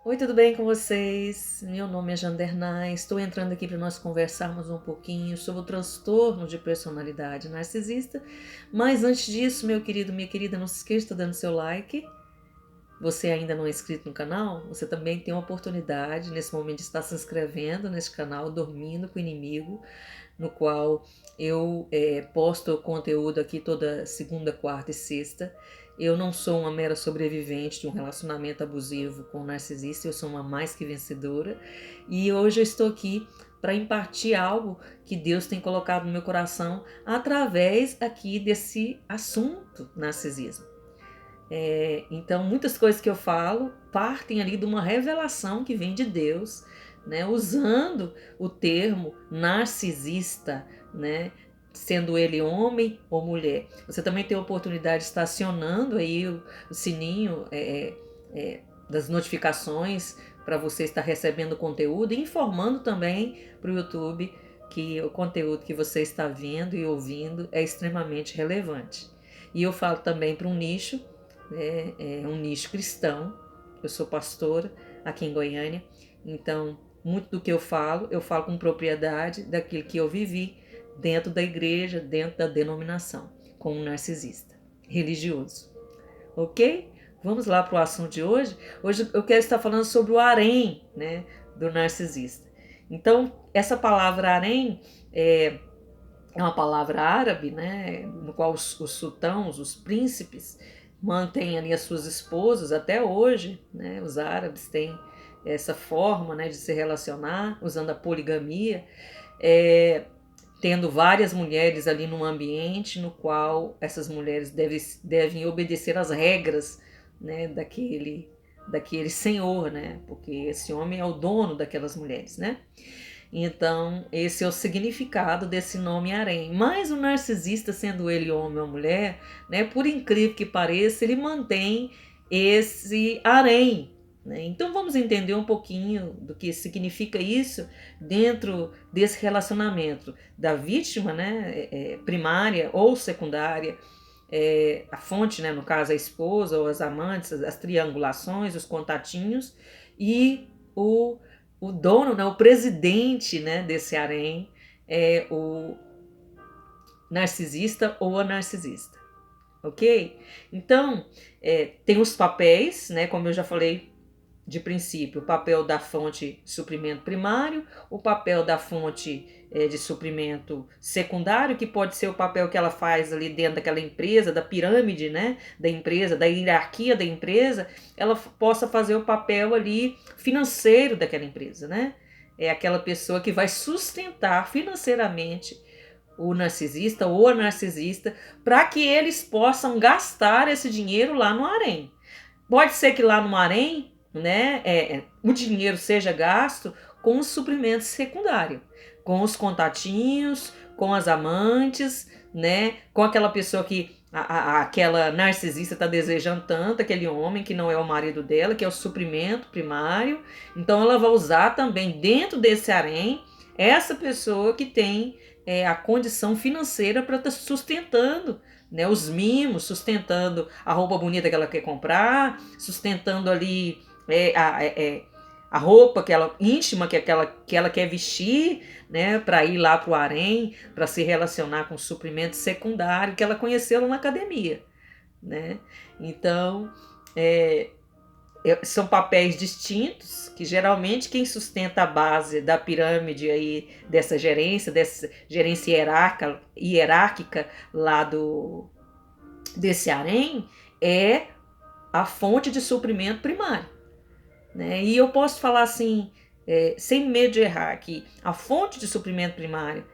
Oi, tudo bem com vocês? Meu nome é Jandernay. Estou entrando aqui para nós conversarmos um pouquinho sobre o transtorno de personalidade narcisista. Mas antes disso, meu querido, minha querida, não se esqueça de estar dando seu like. Você ainda não é inscrito no canal? Você também tem a oportunidade, nesse momento, de estar se inscrevendo nesse canal, Dormindo com o Inimigo, no qual eu posto conteúdo aqui toda segunda, quarta e sexta. Eu não sou uma mera sobrevivente de um relacionamento abusivo com um narcisista, eu sou uma mais que vencedora. E hoje eu estou aqui para impartir algo que Deus tem colocado no meu coração através aqui desse assunto, narcisismo. Então, muitas coisas que eu falo partem ali de uma revelação que vem de Deus, né, usando o termo narcisista, né, sendo ele homem ou mulher. Você também tem a oportunidade de estar acionando aí o sininho das notificações para você estar recebendo conteúdo e informando também para o YouTube que o conteúdo que você está vendo e ouvindo é extremamente relevante. E eu falo também para um nicho, um nicho cristão. Eu sou pastora aqui em Goiânia, então muito do que eu falo com propriedade daquilo que eu vivi dentro da igreja, dentro da denominação, como um narcisista religioso. Ok? Vamos lá para o assunto de hoje. Hoje eu quero estar falando sobre o harém, né, do narcisista. Então, essa palavra harém é uma palavra árabe, né, no qual os sultãos, os príncipes, mantêm ali as suas esposas até hoje, né? Os árabes têm essa forma, né, de se relacionar, usando a poligamia, tendo várias mulheres ali num ambiente no qual essas mulheres devem obedecer às regras, né, daquele senhor, né, porque esse homem é o dono daquelas mulheres, né? Então, esse é o significado desse nome harém. Mas o narcisista, sendo ele homem ou mulher, né, por incrível que pareça, ele mantém esse harém. Né? Então, vamos entender um pouquinho do que significa isso dentro desse relacionamento da vítima, né, primária ou secundária, a fonte, né, no caso a esposa ou as amantes, as triangulações, os contatinhos, e o dono, né, o presidente, né, desse harém é o narcisista ou a narcisista, ok? Então, tem os papéis, né, como eu já falei de princípio, o papel da fonte de suprimento primário, o papel da fonte de suprimento secundário, que pode ser o papel que ela faz ali dentro daquela empresa, da pirâmide, né, da empresa, da hierarquia da empresa, ela possa fazer o papel ali financeiro daquela empresa, né? É aquela pessoa que vai sustentar financeiramente o narcisista ou a narcisista para que eles possam gastar esse dinheiro lá no harém. Pode ser que lá no harém, né, o dinheiro seja gasto com o suprimento secundário, com os contatinhos, com as amantes, né, com aquela pessoa que aquela narcisista está desejando tanto, aquele homem que não é o marido dela, que é o suprimento primário. Então ela vai usar também dentro desse harém essa pessoa que tem a condição financeira para estar sustentando, né, os mimos, sustentando a roupa bonita que ela quer comprar, sustentando ali a roupa que ela íntima que ela quer vestir, né, para ir lá para o harém, para se relacionar com o suprimento secundário que ela conheceu lá na academia, né? Então, são papéis distintos que geralmente quem sustenta a base da pirâmide aí dessa gerência hierárquica lá desse harém é a fonte de suprimento primário, né? E eu posso falar assim, sem medo de errar, que a fonte de suprimento primário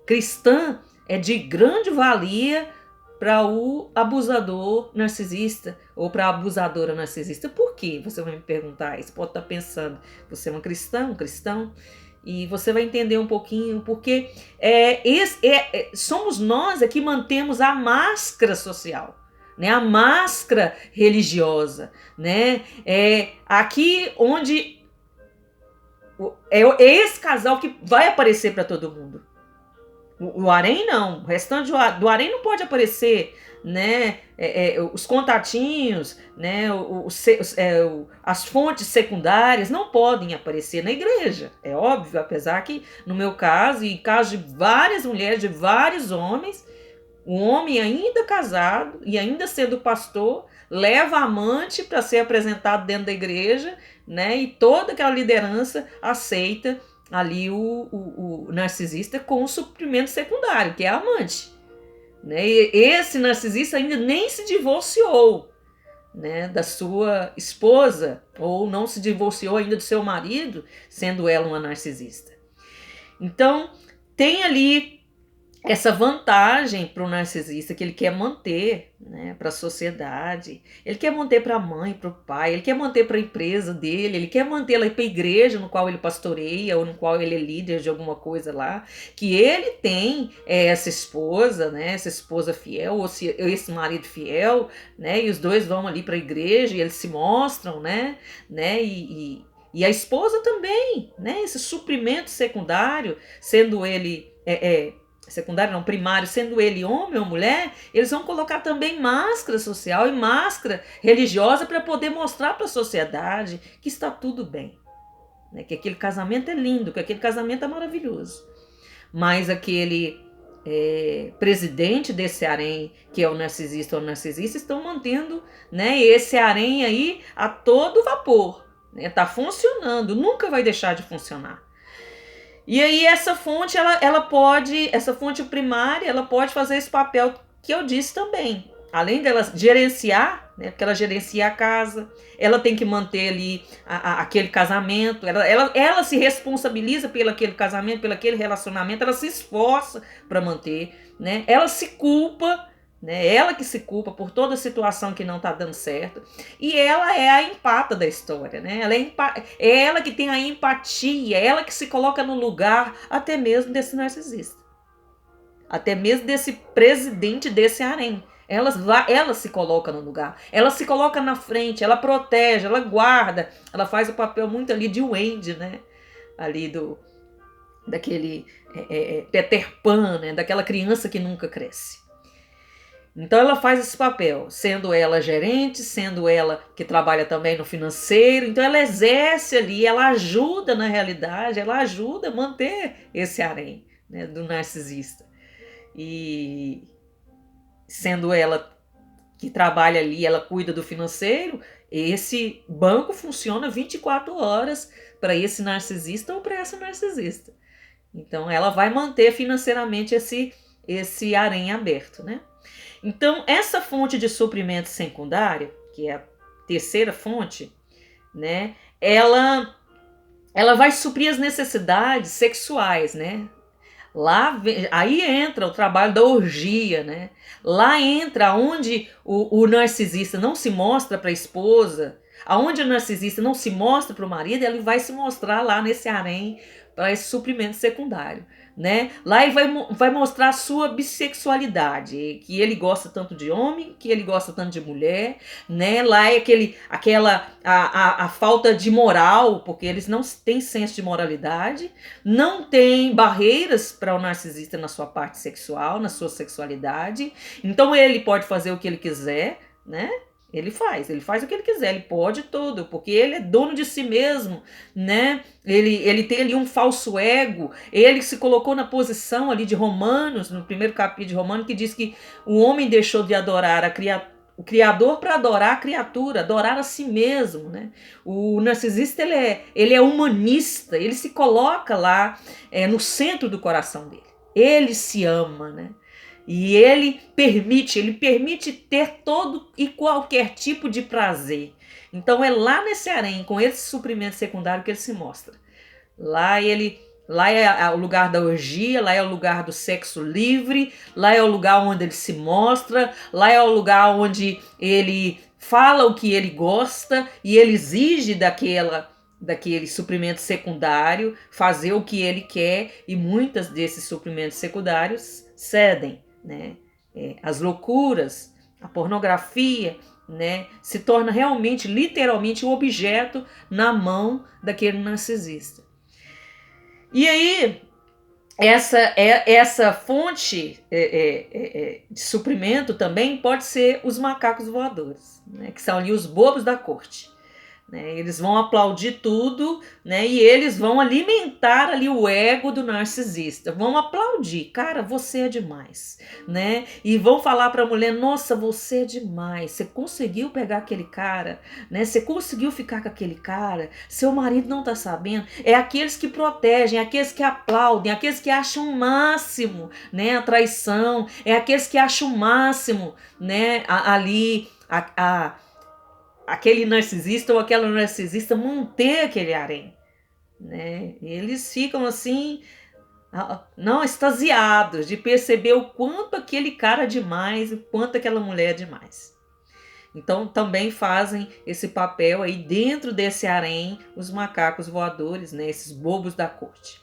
cristã é de grande valia para o abusador narcisista ou para a abusadora narcisista. Por quê? Você vai me perguntar. Você pode estar pensando, você é um cristão, e você vai entender um pouquinho, porque somos nós que mantemos a máscara social, né? A máscara religiosa, né? Aqui onde é esse casal que vai aparecer para todo mundo. O harém não, o restante do harém não pode aparecer né, os contatinhos, né, as fontes secundárias não podem aparecer na igreja. É óbvio, apesar que no meu caso e caso de várias mulheres, de vários homens, o homem ainda casado e ainda sendo pastor leva a amante para ser apresentado dentro da igreja, né? E toda aquela liderança aceita ali o narcisista com o suprimento secundário, que é a amante. Né? E esse narcisista ainda nem se divorciou, né, da sua esposa, ou não se divorciou ainda do seu marido, sendo ela uma narcisista. Então, tem ali essa vantagem para o narcisista que ele quer manter, né, para a sociedade, ele quer manter para a mãe, para o pai, ele quer manter para a empresa dele, ele quer manter lá para a igreja no qual ele pastoreia ou no qual ele é líder de alguma coisa lá, que ele tem essa esposa, né, essa esposa fiel ou esse marido fiel, né, e os dois vão ali para a igreja e eles se mostram, né, e a esposa também, né, esse suprimento secundário, sendo ele secundário não, primário, sendo ele homem ou mulher, eles vão colocar também máscara social e máscara religiosa para poder mostrar para a sociedade que está tudo bem, né? Que aquele casamento é lindo, que aquele casamento é maravilhoso. Mas aquele presidente desse harém, que é o narcisista ou narcisista, estão mantendo, né, esse harém aí a todo vapor, né? Tá funcionando, nunca vai deixar de funcionar. E aí essa fonte, essa fonte primária, ela pode fazer esse papel que eu disse também. Além dela gerenciar, né, porque ela gerencia a casa, ela tem que manter ali aquele casamento, ela se responsabiliza pelo aquele casamento, pelo aquele relacionamento, ela se esforça para manter, né, ela se culpa, né, ela que se culpa por toda a situação que não está dando certo, e ela é a empata da história, né? É ela que tem a empatia, é ela que se coloca no lugar até mesmo desse narcisista, até mesmo desse presidente desse harém. Ela se coloca no lugar, ela se coloca na frente, ela protege, ela guarda, ela faz o papel muito ali de Wendy, né? Ali daquele Peter Pan, né? Daquela criança que nunca cresce. Então ela faz esse papel, sendo ela gerente, sendo ela que trabalha também no financeiro. Então ela exerce ali, ela ajuda na realidade, ela ajuda a manter esse harém, né, do narcisista. E sendo ela que trabalha ali, ela cuida do financeiro, esse banco funciona 24 horas para esse narcisista ou para essa narcisista. Então ela vai manter financeiramente esse harém aberto, né? Então, essa fonte de suprimento secundário, que é a terceira fonte, né, ela vai suprir as necessidades sexuais, né? Aí entra o trabalho da orgia, né? Lá entra onde o narcisista não se mostra para a esposa, aonde o narcisista não se mostra para o marido, ele vai se mostrar lá nesse harém para esse suprimento secundário, né? Lá ele vai mostrar a sua bissexualidade, que ele gosta tanto de homem, que ele gosta tanto de mulher, né? Lá é a falta de moral, porque eles não têm senso de moralidade, não tem barreiras para o narcisista na sua parte sexual, na sua sexualidade. Então ele pode fazer o que ele quiser, né? Ele faz o que ele quiser, ele pode tudo, porque ele é dono de si mesmo, né? Ele tem ali um falso ego, ele se colocou na posição ali de Romanos, no primeiro capítulo de Romanos, que diz que o homem deixou de adorar o Criador para adorar a criatura, adorar a si mesmo, né? O narcisista, ele é humanista, ele se coloca lá no centro do coração dele, ele se ama, né? E ele permite ter todo e qualquer tipo de prazer. Então é lá nesse harém, com esse suprimento secundário, que ele se mostra. Lá é o lugar da orgia, lá é o lugar do sexo livre, lá é o lugar onde ele se mostra, lá é o lugar onde ele fala o que ele gosta e ele exige daquele suprimento secundário fazer o que ele quer, e muitos desses suprimentos secundários cedem, né? As loucuras, a pornografia, né, se torna realmente, literalmente, um objeto na mão daquele narcisista. E aí, essa fonte de suprimento também pode ser os macacos voadores, né, que são ali os bobos da corte. Né, eles vão aplaudir tudo, né, e eles vão alimentar ali o ego do narcisista. Vão aplaudir, cara, você é demais, né? E vão falar para a mulher, nossa, você é demais. Você conseguiu pegar aquele cara, né? Você conseguiu ficar com aquele cara. Seu marido não tá sabendo. É aqueles que protegem, aqueles que aplaudem, aqueles que acham o máximo, né? A traição. É aqueles que acham o máximo, né? Ali aquele narcisista ou aquela narcisista manter aquele harém, né? Eles ficam assim, não, extasiados de perceber o quanto aquele cara é demais, o quanto aquela mulher é demais. Então também fazem esse papel aí dentro desse harém os macacos voadores, né? Esses bobos da corte.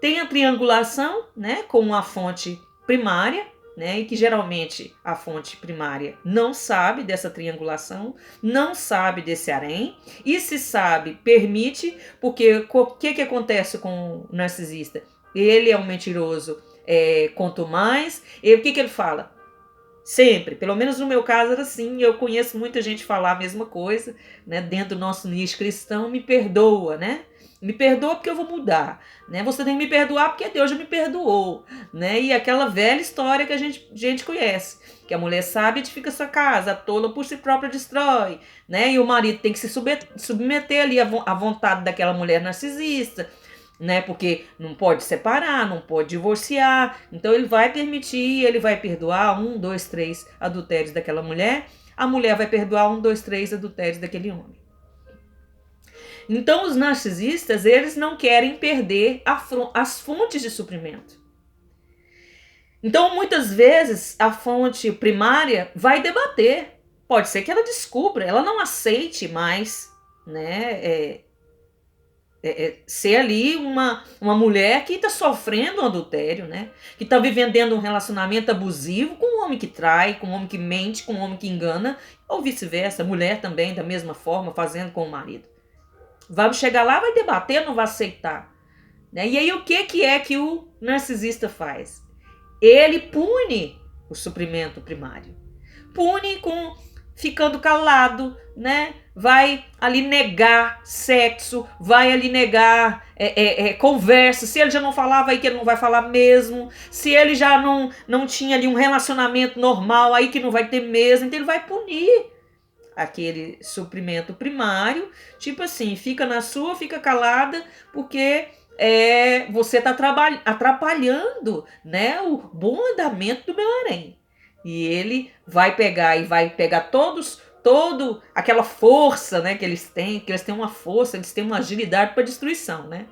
Tem a triangulação, né? Com a fonte primária, né, e que geralmente a fonte primária não sabe dessa triangulação, não sabe desse harém, e se sabe, permite, porque o que acontece com o narcisista? Ele é um mentiroso, quanto mais, e o que ele fala? Sempre, pelo menos no meu caso era assim, eu conheço muita gente falar a mesma coisa, né, dentro do nosso nicho cristão, me perdoa, né? Me perdoa porque eu vou mudar, né? Você tem que me perdoar porque Deus já me perdoou, né? E aquela velha história que a gente conhece, que a mulher sábia edifica sua casa, a tola por si própria destrói, né? E o marido tem que se submeter ali à vontade daquela mulher narcisista, né? Porque não pode separar, não pode divorciar, então ele vai permitir, ele vai perdoar 1, 2, 3 adultérios daquela mulher, a mulher vai perdoar 1, 2, 3 adultérios daquele homem. Então, os narcisistas, eles não querem perder as fontes de suprimento. Então, muitas vezes, a fonte primária vai debater. Pode ser que ela descubra, ela não aceite mais, né, ser ali uma mulher que está sofrendo um adultério, né, que está vivendo um relacionamento abusivo com um homem que trai, com um homem que mente, com um homem que engana, ou vice-versa, a mulher também, da mesma forma, fazendo com o marido. Vamos chegar lá, vai debater, não vai aceitar. Né? E aí o que é que o narcisista faz? Ele pune o suprimento primário. Pune com ficando calado, né? Vai ali negar sexo, vai ali negar conversa. Se ele já não falava, aí que ele não vai falar mesmo. Se ele já não tinha ali um relacionamento normal, aí que não vai ter mesmo. Então ele vai punir aquele suprimento primário, tipo assim, fica na sua, fica calada, porque você está atrapalhando, né, o bom andamento do meu harém. E ele vai pegar todo aquela força, né, que eles têm uma força, eles têm uma agilidade para destruição, né?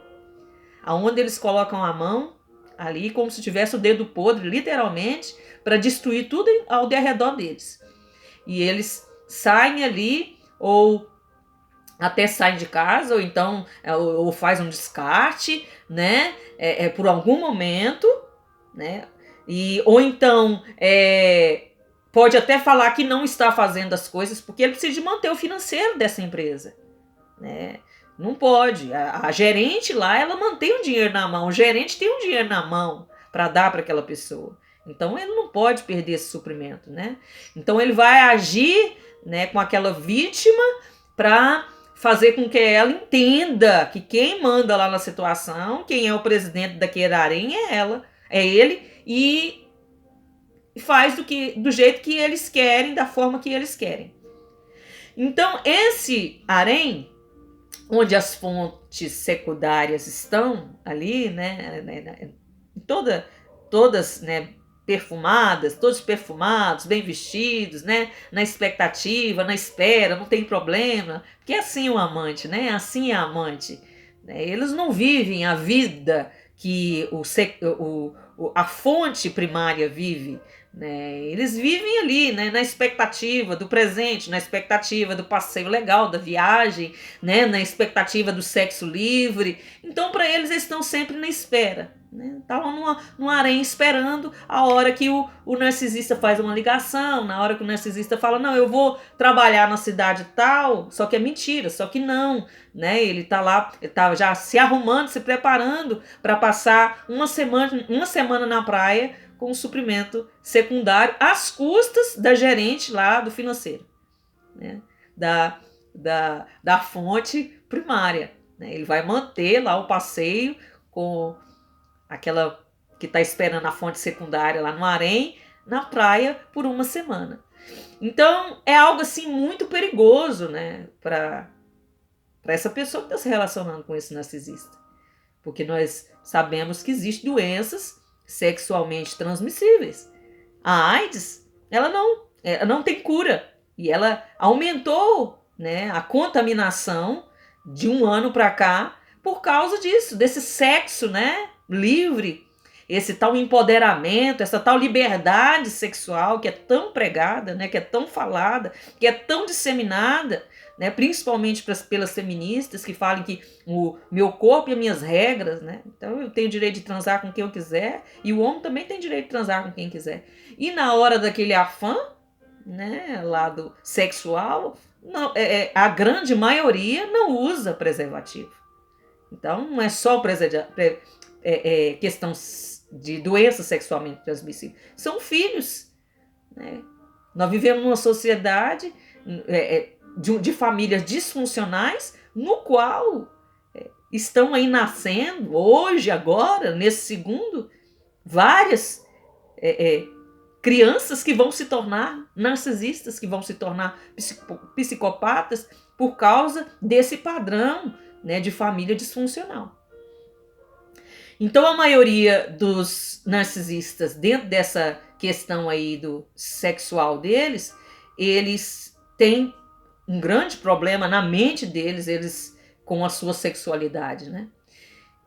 Aonde eles colocam a mão ali como se tivesse o dedo podre, literalmente, para destruir tudo ao redor deles. E eles saem ali, ou até saem de casa, ou então ou faz um descarte, né? Por algum momento, né? Ou então pode até falar que não está fazendo as coisas porque ele precisa de manter o financeiro dessa empresa, né? Não pode. A gerente lá, ela mantém o dinheiro na mão. O gerente tem o dinheiro na mão para dar para aquela pessoa. Então ele não pode perder esse suprimento, né? Então ele vai agir, né, com aquela vítima para fazer com que ela entenda que quem manda lá na situação, quem é o presidente daquele harém é ele, e faz do jeito que eles querem, da forma que eles querem. Então esse harém, onde as fontes secundárias estão ali, né, todas, né, perfumadas, todos perfumados, bem vestidos, né, na expectativa, na espera, não tem problema, porque é assim o amante, né, assim é a amante, né? Eles não vivem a vida que a fonte primária vive, né? Eles vivem ali, né, na expectativa do presente, na expectativa do passeio legal, da viagem, né, na expectativa do sexo livre. Então, para eles estão sempre na espera, né? Tá lá num harém esperando a hora que o narcisista faz uma ligação, na hora que o narcisista fala, não, eu vou trabalhar na cidade tal, só que é mentira, só que não, né? Ele tá lá, ele tá já se arrumando, se preparando para passar uma semana na praia com o suprimento secundário às custas da gerente lá do financeiro, né? Da fonte primária, né? Ele vai manter lá o passeio com aquela que está esperando a fonte secundária lá no harém, na praia por uma semana. Então é algo assim muito perigoso, né, para essa pessoa que está se relacionando com esse narcisista, porque nós sabemos que existem doenças sexualmente transmissíveis. A AIDS, ela não tem cura e ela aumentou, né, a contaminação de um ano para cá por causa disso, desse sexo, né, livre, esse tal empoderamento, essa tal liberdade sexual que é tão pregada, né, que é tão falada, que é tão disseminada, né, principalmente pelas feministas que falam que o meu corpo e as minhas regras, né, então eu tenho direito de transar com quem eu quiser e o homem também tem direito de transar com quem quiser. E na hora daquele afã, né, lado sexual, não, a grande maioria não usa preservativo. Então não é só questão de doença sexualmente transmissível, são filhos, né? Nós vivemos numa sociedade de famílias disfuncionais, no qual estão aí nascendo, hoje, agora, nesse segundo, várias crianças que vão se tornar narcisistas, que vão se tornar psicopatas por causa desse padrão, né, de família disfuncional. Então a maioria dos narcisistas, dentro dessa questão aí do sexual deles, eles têm um grande problema na mente deles, eles com a sua sexualidade, né?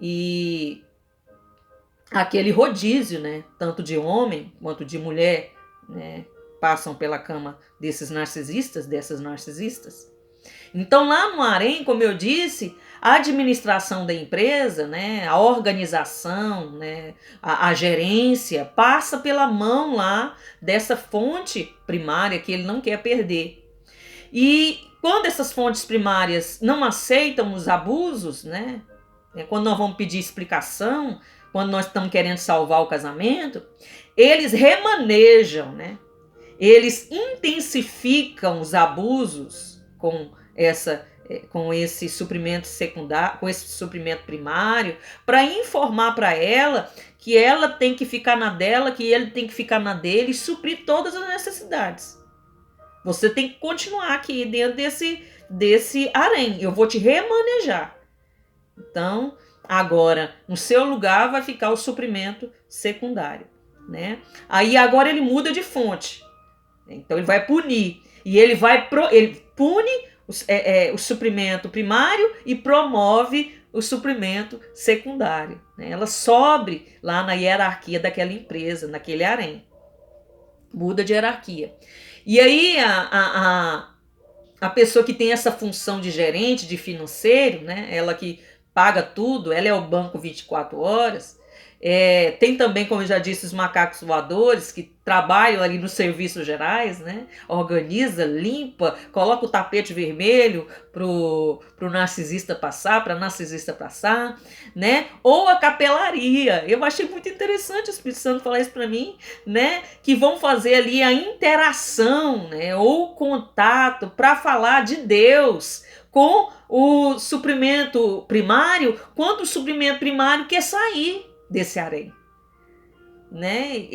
E aquele rodízio, né, tanto de homem quanto de mulher, né, passam pela cama desses narcisistas, dessas narcisistas. Então lá no harém, como eu disse, a administração da empresa, né, a organização, né, a gerência passa pela mão lá dessa fonte primária que ele não quer perder. E quando essas fontes primárias não aceitam os abusos, né, quando nós vamos pedir explicação, quando nós estamos querendo salvar o casamento, eles remanejam, né, eles intensificam os abusos com esse suprimento secundário, com esse suprimento primário, para informar para ela que ela tem que ficar na dela, que ele tem que ficar na dele e suprir todas as necessidades. Você tem que continuar aqui dentro desse harém. Eu vou te remanejar. Então, agora, no seu lugar vai ficar o suprimento secundário, né? Aí agora ele muda de fonte. Então ele vai punir. E ele pune o suprimento primário e promove o suprimento secundário, né? Ela sobe lá na hierarquia daquela empresa, naquele harém. Muda de hierarquia. E aí a pessoa que tem essa função de gerente, de financeiro, né? Ela que paga tudo, ela é o banco 24 horas. Tem também, como eu já disse, os macacos voadores que trabalham ali nos serviços gerais, né? Organiza, limpa, coloca o tapete vermelho pro narcisista passar, para narcisista passar, né? Ou a capelaria. Eu achei muito interessante o Espírito Santo falar isso para mim, né? Que vão fazer ali a interação, né? Ou contato para falar de Deus com o suprimento primário, quando o suprimento primário quer sair desse harém, né?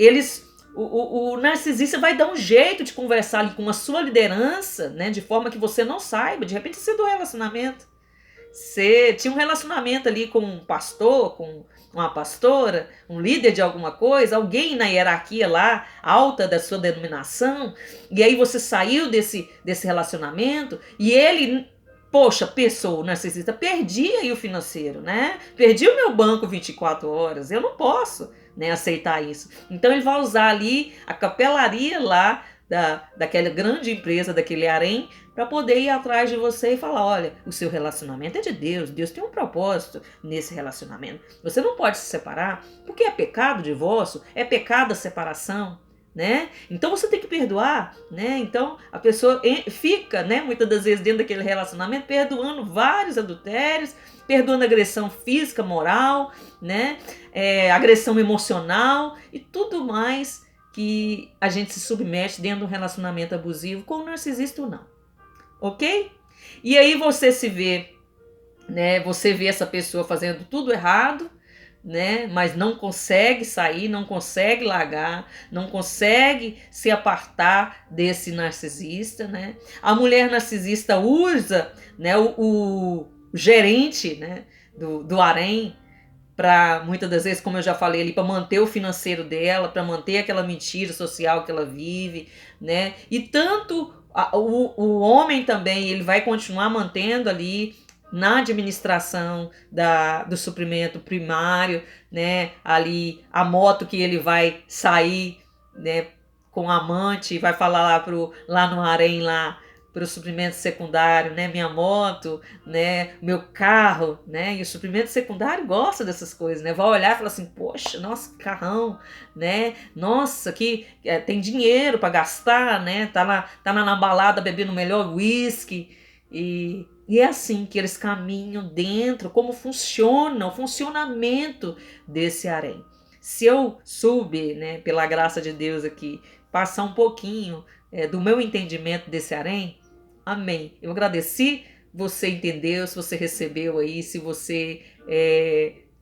O narcisista vai dar um jeito de conversar ali com a sua liderança, né? De forma que você não saiba. De repente você do relacionamento, você tinha um relacionamento ali com um pastor, com uma pastora, um líder de alguma coisa, alguém na hierarquia lá alta da sua denominação, e aí você saiu desse relacionamento e ele, poxa, pessoa, o narcisista, perdi aí o financeiro, né? Perdi o meu banco 24 horas, eu não posso, né, aceitar isso. Então ele vai usar ali a capelaria lá daquela grande empresa, daquele harém, para poder ir atrás de você e falar, olha, o seu relacionamento é de Deus, Deus tem um propósito nesse relacionamento. Você não pode se separar, porque é pecado o divórcio, é pecado a separação, né? Então você tem que perdoar, né? Então a pessoa fica, né, muitas das vezes dentro daquele relacionamento perdoando vários adultérios, perdoando agressão física, moral, né? Agressão emocional e tudo mais que a gente se submete dentro de um relacionamento abusivo, com o narcisista ou não, ok? E aí você se vê, né? Você vê essa pessoa fazendo tudo errado, né? Mas não consegue sair, não consegue largar, não consegue se apartar desse narcisista, né? A mulher narcisista usa, né, o gerente, né, do harém para, muitas das vezes, como eu já falei ali, para manter o financeiro dela, para manter aquela mentira social que ela vive, né? E tanto o homem também, ele vai continuar mantendo ali na administração do suprimento primário, né? Ali a moto que ele vai sair, né, com a amante, vai falar lá no harém lá para o suprimento secundário, né? Minha moto, né? Meu carro, né? E o suprimento secundário gosta dessas coisas, né? Vai olhar e falar assim, poxa, nossa, que carrão, né? Nossa, que tem dinheiro para gastar, né? Tá lá na balada bebendo o melhor whisky. E é assim que eles caminham dentro, como funciona o funcionamento desse harém. Se eu soube, né, pela graça de Deus aqui, passar um pouquinho do meu entendimento desse harém, amém. Eu agradeci, você entendeu, se você recebeu aí, se você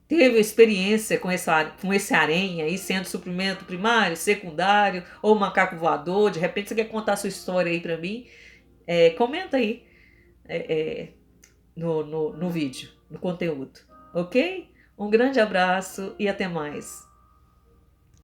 teve experiência com esse harém aí, sendo suprimento primário, secundário, ou macaco voador, de repente você quer contar a sua história aí para mim, comenta aí no vídeo, no conteúdo, ok? Um grande abraço e até mais.